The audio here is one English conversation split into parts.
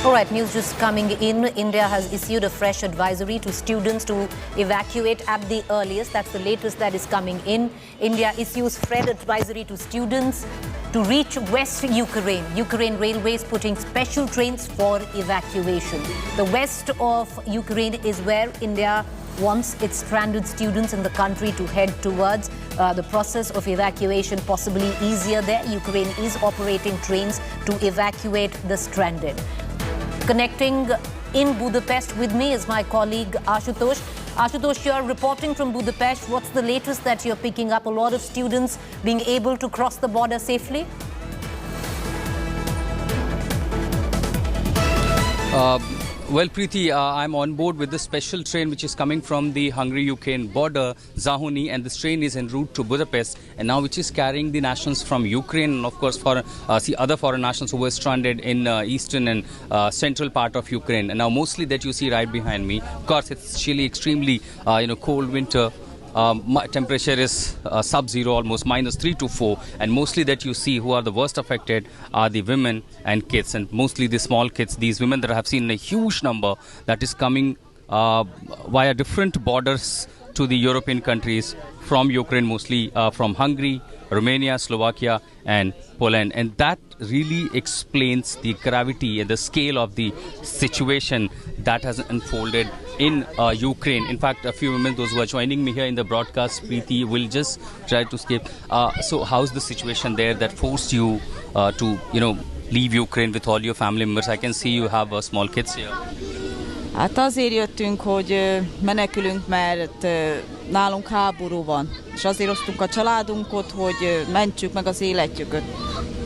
All right, news just coming in. India has issued a fresh advisory to students to evacuate at the earliest. That's the latest that is coming in. India issues fresh advisory to students to reach West Ukraine. Ukraine Railways putting special trains for evacuation. The west of Ukraine is where India wants its stranded students in the country to head towards. The process of evacuation possibly easier there. Ukraine is operating trains to evacuate the stranded. Connecting in Budapest with me is my colleague Ashutosh. Ashutosh, you're reporting from Budapest. What's the latest that you're picking up? A lot of students being able to cross the border safely? Well, Preeti, I'm on board with the special train which is coming from the Hungary-Ukraine border, Zahony, and this train is en route to Budapest, and now which is carrying the nationals from Ukraine and, of course, for other foreign nationals who were stranded in eastern and central part of Ukraine. And now mostly that you see right behind me, of course, it's chilly, extremely, cold winter. Temperature is sub-zero, almost -3 to 4, and mostly that you see who are the worst affected are the women and kids, and mostly the small kids. These women that I have seen a huge number that is coming via different borders to the European countries from Ukraine, mostly from Hungary, Romania, Slovakia, and Poland. And that really explains the gravity and the scale of the situation that has unfolded in Ukraine. In fact, a few women, those who are joining me here in the broadcast, Preeti, will just try to escape. So how's the situation there that forced you to, leave Ukraine with all your family members? I can see you have small kids here. Hát azért jöttünk, hogy menekülünk, mert nálunk háború van. És azért osztunk a családunkat, hogy mentsük meg az életüket.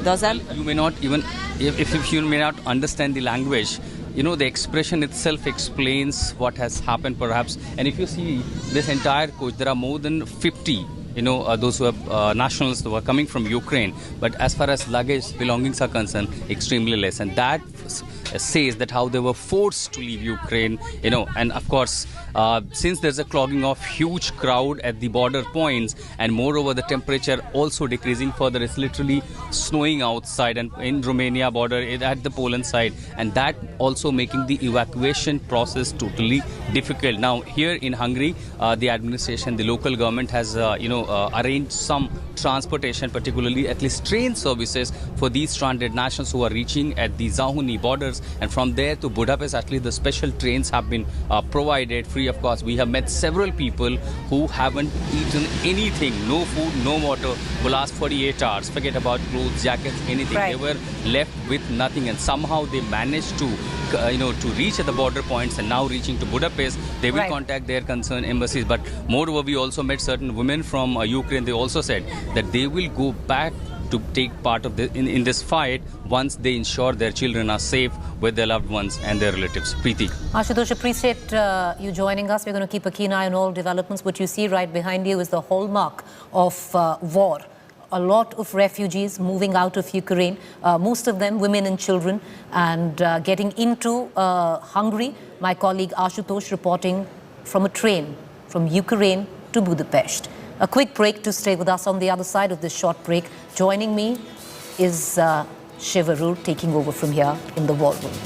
De az You may not even, if you may not understand the language, the expression itself explains what has happened perhaps. And if you see this entire coach, there are more than 50 those who are nationals who are coming from Ukraine. But as far as luggage belongings are concerned, extremely less. And that says that how they were forced to leave Ukraine, and of course, since there's a clogging of huge crowd at the border points, and moreover the temperature also decreasing further, it's literally snowing outside and in Romania border at the Poland side, and that also making the evacuation process totally difficult. Now here in Hungary, the administration, the local government has arranged some transportation, particularly at least train services for these stranded nationals who are reaching at the Zahony borders, and from there to Budapest, at least the special trains have been provided free of cost. We have met several people who haven't eaten anything, no food, no water for last 48 hours. Forget about clothes, jackets, anything. Right. They were left with nothing, and somehow they managed to to reach at the border points, and now reaching to Budapest, they will contact their concerned embassies. But moreover, we also met certain women from Ukraine. They also said that they will go back to take part of in this fight once they ensure their children are safe with their loved ones and their relatives. Preeti. Ashutosh, appreciate you joining us. We're going to keep a keen eye on all developments. What you see right behind you is the hallmark of war. A lot of refugees moving out of Ukraine, most of them women and children, and getting into Hungary. My colleague Ashutosh reporting from a train from Ukraine to Budapest. A quick break to stay with us. On the other side of this short break, joining me is Shivarur taking over from here in the war room.